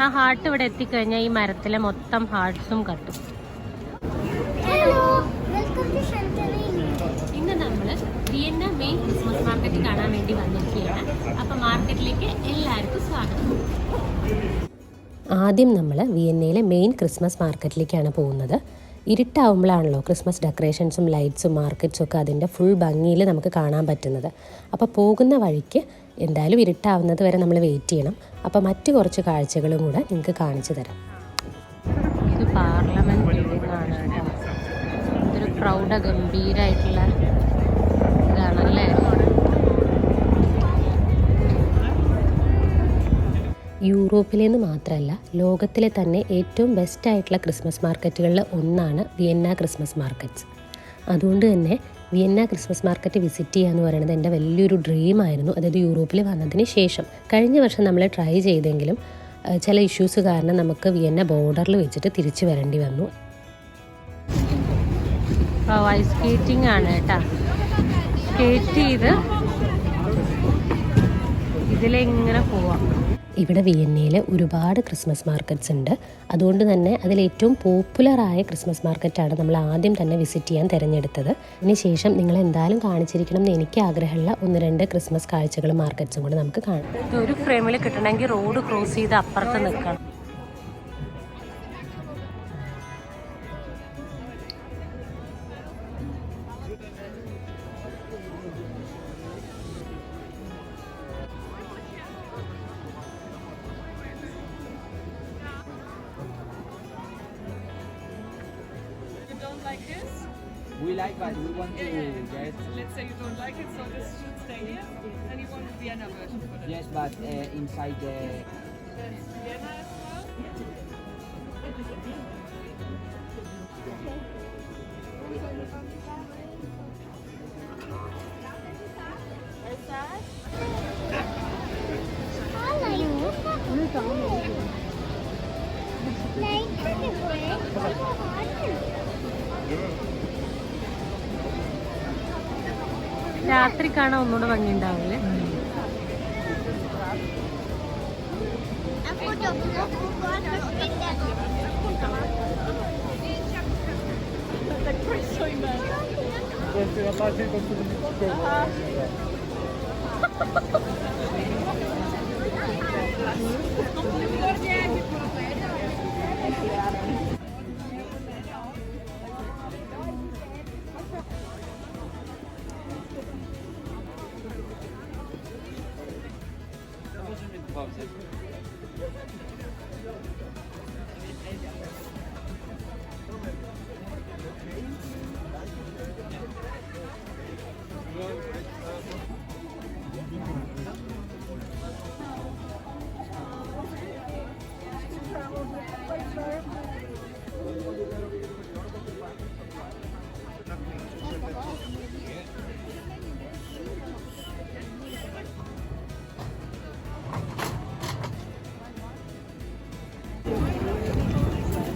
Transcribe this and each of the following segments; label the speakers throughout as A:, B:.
A: ആ ഹാർട്ട് ഇവിടെ എത്തിക്കഴിഞ്ഞാൽ ഈ മരത്തിലെ മൊത്തം ഹാർട്ട്സും കത്തും. ഇന്ന് നമ്മൾ വിയന്ന മെയിൻ ക്രിസ്മസ് മാർക്കറ്റ് കാണാൻ വേണ്ടി വന്നിരിക്കുകയാണ്. അപ്പം മാർക്കറ്റിലേക്ക് എല്ലാവർക്കും സ്വാഗതം. ആദ്യം നമ്മൾ വിയന്നയിലെ മെയിൻ ക്രിസ്മസ് മാർക്കറ്റിലേക്കാണ് പോകുന്നത്. ഇരുട്ടാവുമ്പോഴാണല്ലോ ക്രിസ്മസ് ഡെക്കറേഷൻസും ലൈറ്റ്സും മാർക്കറ്റ്സും ഒക്കെ അതിൻ്റെ ഫുൾ ഭംഗിയിൽ നമുക്ക് കാണാൻ പറ്റുന്നത്. അപ്പോൾ പോകുന്ന വഴിക്ക് എന്തായാലും ഇരുട്ടാവുന്നത് വരെ നമ്മൾ വെയിറ്റ് ചെയ്യണം. അപ്പോൾ മറ്റു കുറച്ച് കാഴ്ചകളും കൂടെ നിങ്ങൾക്ക് കാണിച്ചു തരാം. ഇത് പാർലമെൻറ്റ് ബിൽഡിംഗാണ് കേട്ടോ. ഇതൊരു പ്രൗഢ ഗംഭീരമായിട്ടുള്ള ഇതാണല്ലേ. യൂറോപ്പിലേന്ന് മാത്രമല്ല ലോകത്തിലെ തന്നെ ഏറ്റവും ബെസ്റ്റായിട്ടുള്ള ക്രിസ്മസ് മാർക്കറ്റുകളിൽ ഒന്നാണ് വിയന്ന ക്രിസ്മസ് മാർക്കറ്റ്സ്. അതുകൊണ്ട് തന്നെ വിയന്ന ക്രിസ്മസ് മാർക്കറ്റ് വിസിറ്റ് ചെയ്യുക എന്ന് പറയുന്നത് എൻ്റെ വലിയൊരു ഡ്രീമായിരുന്നു. അതായത് യൂറോപ്പിൽ വന്നതിന് ശേഷം. കഴിഞ്ഞ വർഷം നമ്മൾ ട്രൈ ചെയ്തെങ്കിലും ചില ഇഷ്യൂസ് കാരണം നമുക്ക് വിയന്ന ബോർഡറിൽ വെച്ചിട്ട് തിരിച്ചു വരേണ്ടി വന്നു. ഐസ് സ്കേറ്റിംഗ് ആണ് കേട്ടോ. സ്കേറ്റ് ചെയ്ത് ഇതിലെങ്ങനെ പോവാം. ഇവിടെ വിയന്നയിൽ ഒരുപാട് ക്രിസ്മസ് മാർക്കറ്റ്സ് ഉണ്ട്. അതുകൊണ്ട് തന്നെ അതിലേറ്റവും പോപ്പുലറായ ക്രിസ്മസ് മാർക്കറ്റാണ് നമ്മൾ ആദ്യം തന്നെ വിസിറ്റ് ചെയ്യാൻ തിരഞ്ഞെടുത്തത്. അതിനുശേഷം നിങ്ങൾ എന്തായാലും കാണിച്ചിരിക്കണം എന്ന് എനിക്ക് ആഗ്രഹമുള്ള 1-2 ക്രിസ്മസ് കാഴ്ചകളും മാർക്കറ്റ്സും കൂടെ നമുക്ക് കാണാം. ഒരു ഫ്രെയിമിൽ കിട്ടണമെങ്കിൽ റോഡ് ക്രോസ് ചെയ്ത് അപ്പുറത്ത് നിൽക്കണം.
B: Like this?
C: We like, but we want to get.
B: Let's say you don't like it, so this should stay here, and you want the Vienna version for that.
C: Yes, but inside the.
B: There's Vienna as well.
A: രാത്രി കാണാൻ ഒന്നുകൂടെ ഭംഗി ഉണ്ടാവില്ലേ?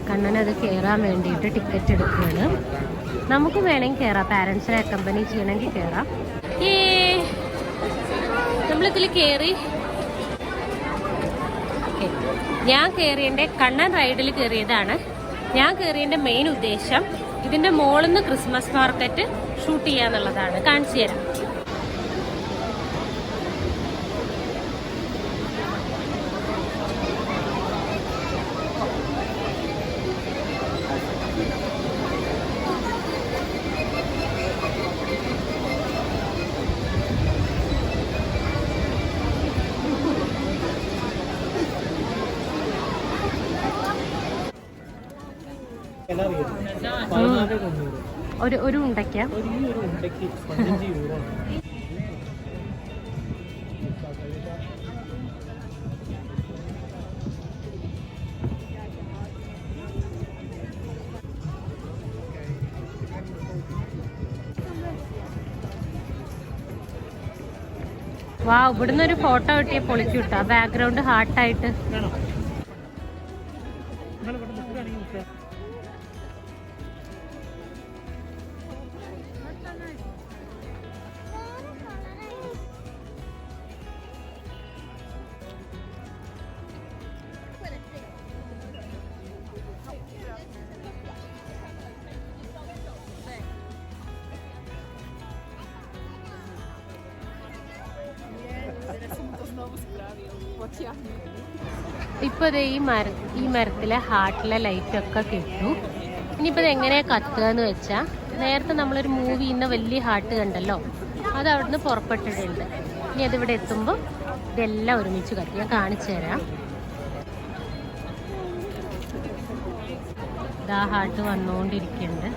A: കണ്ണനത് കയറാൻ വേണ്ടിയിട്ട് ticket എടുക്കുകയാണ്. നമുക്ക് വേണമെങ്കിൽ കയറാം, പാരൻസിനെ അക്കമ്പനി ചെയ്യണമെങ്കിൽ കയറാം. നമ്മളിതിൽ കയറി. ഞാൻ കയറിയതിൻ്റെ കണ്ണൻ റൈഡിൽ കയറിയതാണ്. ഞാൻ കയറിയതിൻ്റെ മെയിൻ ഉദ്ദേശം ഇതിൻ്റെ മുകളിൽ നിന്ന് ക്രിസ്മസ് മാർക്കറ്റ് ഷൂട്ട് ചെയ്യാന്നുള്ളതാണ്. കാണിച്ചു തരാം. ഒരു ഉണ്ടയ്ക്ക ഇവിടുന്ന് ഒരു ഫോട്ടോ കിട്ടിയ പൊളിച്ചു കിട്ടാ. ബാക്ക്ഗ്രൗണ്ട് ഹാർട്ടായിട്ട്. ഇപ്പോൾ ഈ മരത്തിലെ ഹാർട്ടിലെ ലൈറ്റൊക്കെ കിട്ടും. ഇനിയിപ്പോൾ ഇത് എങ്ങനെയാണ് കത്തുക എന്ന് വെച്ചാൽ, നേരത്തെ നമ്മളൊരു മൂവി ഇന്ന് വലിയ ഹാർട്ട് കണ്ടല്ലോ, അത് അവിടുന്ന് പുറപ്പെട്ടിട്ടുണ്ട്. ഇനി അതിവിടെ എത്തുമ്പോൾ ഇതെല്ലാം ഒരുമിച്ച് കത്തി. ഞാൻ കാണിച്ചു തരാം. ഇതാ ഹാർട്ട് വന്നുകൊണ്ടിരിക്കുന്നുണ്ട്.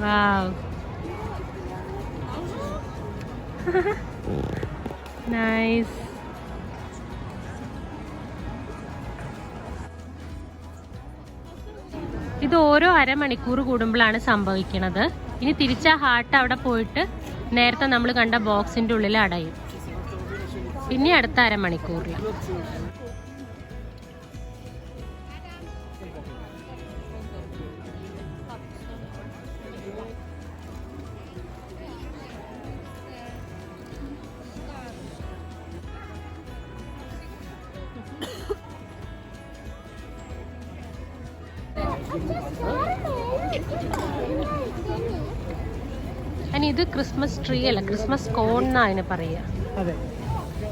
A: Wow. Nice. ഇത് ഓരോ അരമണിക്കൂർ കൂടുമ്പോഴാണ് സംഭവിക്കുന്നത്. ഇനി തിരിച്ച ഹാർട്ട് അവിടെ പോയിട്ട് നേരത്തെ നമ്മൾ കണ്ട ബോക്സിന്റെ ഉള്ളിൽ അടയും. പിന്നെ അടുത്ത അരമണിക്കൂറിൽ. അനി ഇത് ക്രിസ്മസ് ട്രീ അല്ല, ക്രിസ്മസ് കോൺ എന്നാ അതിന് പറയുക.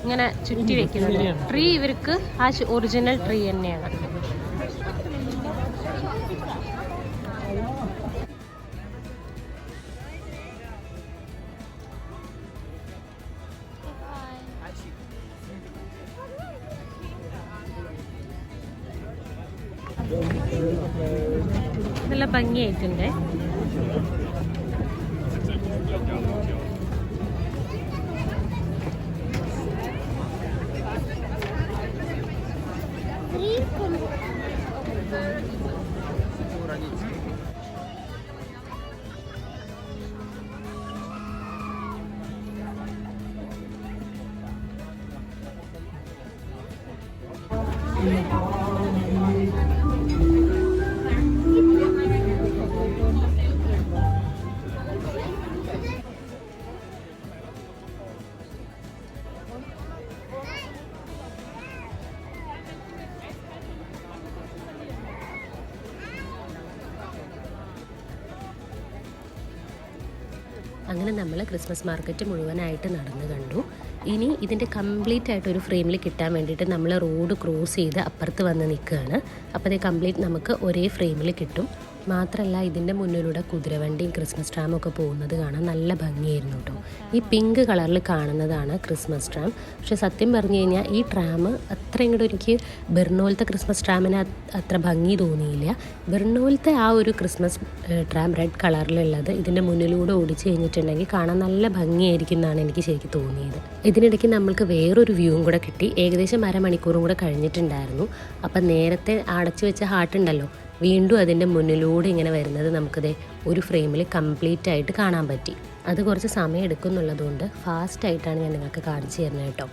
A: ഇങ്ങനെ ചുറ്റി വെക്കുന്നത് ട്രീ ഇവർക്ക് ആ ഒറിജിനൽ ട്രീ തന്നെയാണ്. നല്ല ഭംഗിയായിട്ടുണ്ട്. അങ്ങനെ നമ്മൾ ക്രിസ്മസ് മാർക്കറ്റ് മുഴുവനായിട്ട് നടന്നു കണ്ടു. ഇനി ഇതിൻ്റെ കംപ്ലീറ്റ് ആയിട്ട് ഒരു ഫ്രെയിമിൽ കിട്ടാൻ വേണ്ടിയിട്ട് നമ്മൾ റോഡ് ക്രോസ് ചെയ്ത് അപ്പുറത്ത് വന്ന് നിൽക്കുകയാണ്. അപ്പോൾ അത് കംപ്ലീറ്റ് നമുക്ക് ഒരേ ഫ്രെയിമിൽ കിട്ടും. മാത്രമല്ല ഇതിൻ്റെ മുന്നിലൂടെ കുതിരവണ്ടിയും ക്രിസ്മസ് ട്രാമും ഒക്കെ പോകുന്നത് കാണാൻ നല്ല ഭംഗിയായിരുന്നു കേട്ടോ. ഈ പിങ്ക് കളറിൽ കാണുന്നതാണ് ക്രിസ്മസ് ട്രാം. പക്ഷേ സത്യം പറഞ്ഞു കഴിഞ്ഞാൽ ഈ ട്രാം അത്ര ഇങ്ങോട്ട് എനിക്ക് ബെർണോലത്തെ ക്രിസ്മസ് ട്രാമിന് അത്ര ഭംഗി തോന്നിയില്ല. ബെർണോലത്തെ ആ ഒരു ക്രിസ്മസ് ട്രാം റെഡ് കളറിലുള്ളത് ഇതിൻ്റെ മുന്നിലൂടെ ഓടിച്ച് കഴിഞ്ഞിട്ടുണ്ടെങ്കിൽ കാണാൻ നല്ല ഭംഗിയായിരിക്കും എന്നാണ് എനിക്ക് ശരിക്കും തോന്നിയത്. ഇതിനിടയ്ക്ക് നമ്മൾക്ക് വേറൊരു വ്യൂവും കൂടെ കിട്ടി. ഏകദേശം അരമണിക്കൂറും കൂടെ കഴിഞ്ഞിട്ടുണ്ടായിരുന്നു. അപ്പം നേരത്തെ അടച്ചു വെച്ച ഹാർട്ട് ഉണ്ടല്ലോ, വീണ്ടും അതിൻ്റെ മുന്നിലൂടെ ഇങ്ങനെ വരുന്നത് നമുക്കത് ഒരു ഫ്രെയിമിൽ കംപ്ലീറ്റ് ആയിട്ട് കാണാൻ പറ്റി. അത് കുറച്ച് സമയം എടുക്കും എന്നുള്ളതുകൊണ്ട് ഫാസ്റ്റായിട്ടാണ് ഞാൻ നിങ്ങൾക്ക് കാണിച്ചു തരുന്നത് കേട്ടോ.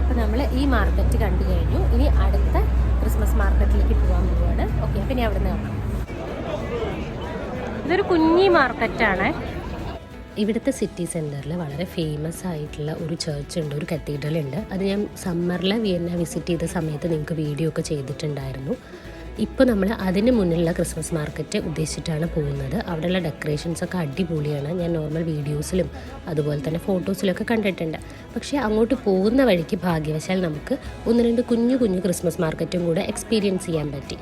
A: അപ്പോൾ നമ്മൾ ഈ മാർക്കറ്റ് കണ്ടു കഴിഞ്ഞു. ഇനി അടുത്ത ക്രിസ്മസ് മാർക്കറ്റിലേക്ക് പോകാൻ പോവുകയാണ്. ഓക്കെ, അപ്പം ഇനി അവിടെ നിന്ന് കാണാം. ഇതൊരു കുഞ്ഞി മാർക്കറ്റാണ്. ഇവിടുത്തെ സിറ്റി സെൻറ്ററിൽ വളരെ ഫേമസ് ആയിട്ടുള്ള ഒരു ചർച്ച് ഉണ്ട്, ഒരു കത്തീഡ്രൽ ഉണ്ട്. അത് ഞാൻ സമ്മറിൽ വിയന്ന വിസിറ്റ് ചെയ്ത സമയത്ത് നിങ്ങൾക്ക് വീഡിയോ ഒക്കെ ചെയ്തിട്ടുണ്ടായിരുന്നു. ഇപ്പോൾ നമ്മൾ അതിന് മുന്നിലുള്ള ക്രിസ്മസ് മാർക്കറ്റ് ഉദ്ദേശിച്ചിട്ടാണ് പോകുന്നത്. അവിടെയുള്ള ഡെക്കറേഷൻസൊക്കെ അടിപൊളിയാണ്. ഞാൻ നോർമൽ വീഡിയോസിലും അതുപോലെ തന്നെ ഫോട്ടോസിലൊക്കെ കണ്ടിട്ടുണ്ട്. പക്ഷേ അങ്ങോട്ട് പോകുന്ന വഴിക്ക് ഭാഗ്യവശാൽ നമുക്ക് ഒന്ന് രണ്ട് കുഞ്ഞു ക്രിസ്മസ് മാർക്കറ്റും കൂടെ എക്സ്പീരിയൻസ് ചെയ്യാൻ പറ്റി.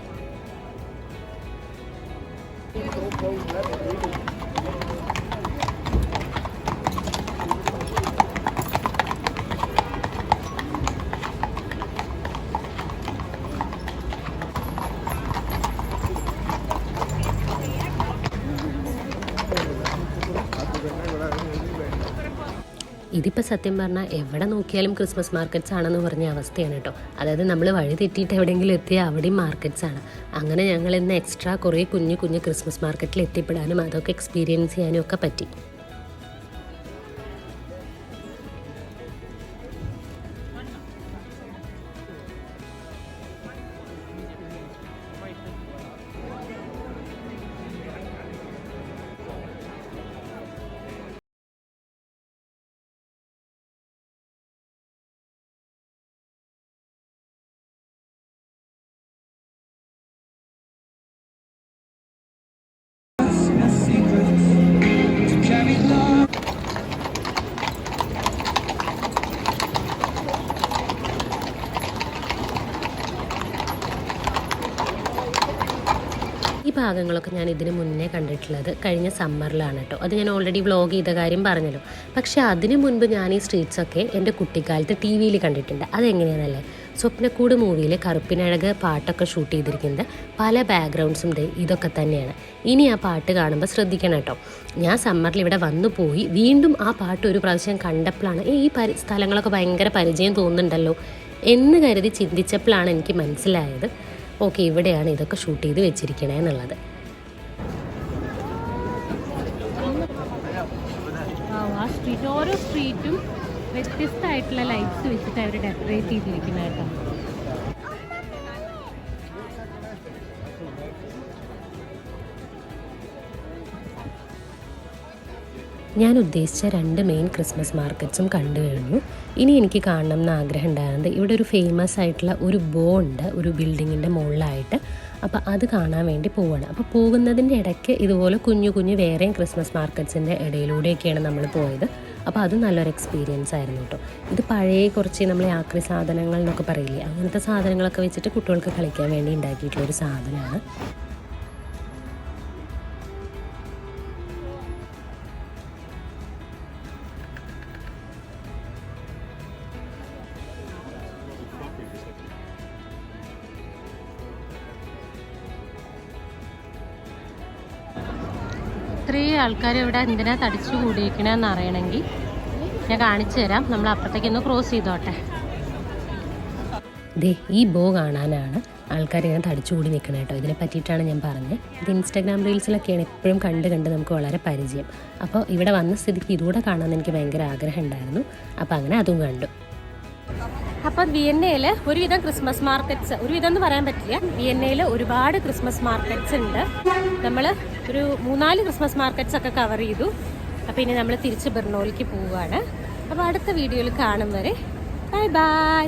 A: ഇതിപ്പോൾ സത്യം പറഞ്ഞാൽ എവിടെ നോക്കിയാലും ക്രിസ്മസ് മാർക്കറ്റ്സ് ആണെന്ന് പറഞ്ഞ അവസ്ഥയാണ് കേട്ടോ. അതായത് നമ്മൾ വഴി തെറ്റിയിട്ട് എവിടെയെങ്കിലും എത്തിയാൽ അവിടെയും മാർക്കറ്റ്സ് ആണ്. അങ്ങനെ ഞങ്ങൾ ഇന്ന് എക്സ്ട്രാ കുറേ കുഞ്ഞു കുഞ്ഞു ക്രിസ്മസ് മാർക്കറ്റിൽ എത്തിപ്പെടാനും അതൊക്കെ എക്സ്പീരിയൻസ് ചെയ്യാനും ഒക്കെ പറ്റി. ഈ ഭാഗങ്ങളൊക്കെ ഞാൻ ഇതിന് മുന്നേ കണ്ടിട്ടുള്ളത് കഴിഞ്ഞ സമ്മറിലാണ് കേട്ടോ. അത് ഞാൻ ഓൾറെഡി വ്ളോഗ് ചെയ്ത കാര്യം പറഞ്ഞല്ലോ. പക്ഷേ അതിന് മുൻപ് ഞാൻ ഈ സ്ട്രീറ്റ്സൊക്കെ എൻ്റെ കുട്ടിക്കാലത്ത് ടി വിയിൽ കണ്ടിട്ടുണ്ട്. അതെങ്ങനെയാണെന്നല്ലേ, സ്വപ്നക്കൂട് മൂവിയിൽ കറുപ്പിനഴക് പാട്ടൊക്കെ ഷൂട്ട് ചെയ്തിരിക്കുന്നത് പല ബാക്ക്ഗ്രൗണ്ട്സും ഇതൊക്കെ തന്നെയാണ്. ഇനി ആ പാട്ട് കാണുമ്പോൾ ശ്രദ്ധിക്കണം കേട്ടോ. ഞാൻ സമ്മറിൽ ഇവിടെ വന്നു പോയി വീണ്ടും ആ പാട്ട് ഒരു പ്രാവശ്യം കണ്ടപ്പോഴാണ് ഈ സ്ഥലങ്ങളൊക്കെ ഭയങ്കര പരിചയം തോന്നുന്നുണ്ടല്ലോ എന്ന് കരുതി ചിന്തിച്ചപ്പോഴാണ് എനിക്ക് മനസ്സിലായത് ഓക്കെ ഇവിടെയാണ് ഇതൊക്കെ ഷൂട്ട് ചെയ്ത് വെച്ചിരിക്കണേ എന്നുള്ളത്. ആ സ്ട്രീറ്റ് ഓരോ സ്ട്രീറ്റും വ്യത്യസ്തമായിട്ടുള്ള ലൈറ്റ്സ് വെച്ചിട്ട് അവർ ഡെക്കറേറ്റ് ചെയ്തിരിക്കുന്ന കേട്ടോ. ഞാൻ ഉദ്ദേശിച്ച 2 മെയിൻ ക്രിസ്മസ് മാർക്കറ്റ്സും കണ്ടു കഴിഞ്ഞു. ഇനി എനിക്ക് കാണണം എന്ന് ആഗ്രഹം ഉണ്ടായിരുന്നത് ഇവിടെ ഒരു ഫേമസ് ആയിട്ടുള്ള ഒരു ബോ ഉണ്ട് ഒരു ബിൽഡിങ്ങിൻ്റെ മുകളിലായിട്ട്. അപ്പോൾ അത് കാണാൻ വേണ്ടി പോവുകയാണ്. അപ്പോൾ പോകുന്നതിൻ്റെ ഇടയ്ക്ക് ഇതുപോലെ കുഞ്ഞു കുഞ്ഞു വേറെയും ക്രിസ്മസ് മാർക്കറ്റ്സിൻ്റെ ഇടയിലൂടെയൊക്കെയാണ് നമ്മൾ പോയത്. അപ്പോൾ അത് നല്ലൊരു എക്സ്പീരിയൻസ് ആയിരുന്നു കേട്ടോ. ഇത് പഴയ കുറച്ച് നമ്മൾ ആക്രി സാധനങ്ങൾ എന്നൊക്കെ പറയില്ലേ, അങ്ങനത്തെ സാധനങ്ങളൊക്കെ വെച്ചിട്ട് കുട്ടികൾക്ക് കളിക്കാൻ വേണ്ടി ഉണ്ടാക്കിയിട്ടുള്ളൊരു സാധനമാണ്. ഇത്രയും ആൾക്കാർ ഇവിടെ എന്തിനാ തടിച്ചു കൂടിയിരിക്കണമെന്ന് അറിയണമെങ്കിൽ ഞാൻ കാണിച്ചു തരാം. നമ്മൾ അപ്പുറത്തേക്കൊന്ന് ക്രോസ് ചെയ്തോട്ടെ. ദേ ഈ ബോ കാണാനാണ് ആൾക്കാർ ഇങ്ങനെ തടിച്ചു കൂടി നിൽക്കണം കേട്ടോ. ഇതിനെ പറ്റിയിട്ടാണ് ഞാൻ പറഞ്ഞത്. ഇത് ഇൻസ്റ്റാഗ്രാം റീൽസിലൊക്കെയാണ് എപ്പോഴും കണ്ട് നമുക്ക് വളരെ പരിചയം. അപ്പോൾ ഇവിടെ വന്ന സ്ഥിതിക്ക് ഇതുകൂടെ കാണാമെന്ന് എനിക്ക് ഭയങ്കര ആഗ്രഹം ഉണ്ടായിരുന്നു. അപ്പോൾ അങ്ങനെ അതും കണ്ടു. അപ്പോൾ വിയന്നയിൽ ഒരുവിധം ക്രിസ്മസ് മാർക്കറ്റ്സ്, ഒരുവിധം എന്ന് പറയാൻ പറ്റില്ല, വിയന്നയിൽ ഒരുപാട് ക്രിസ്മസ് മാർക്കറ്റ്സ് ഉണ്ട്. നമ്മൾ ഒരു 3-4 ക്രിസ്മസ് മാർക്കറ്റ്സ് ഒക്കെ കവർ ചെയ്തു. അപ്പോൾ ഇനി നമ്മൾ തിരിച്ച് ബെർണോയിലേക്ക് പോവുകയാണ്. അപ്പോൾ അടുത്ത വീഡിയോയിൽ കാണും വരെ ബൈ ബൈ.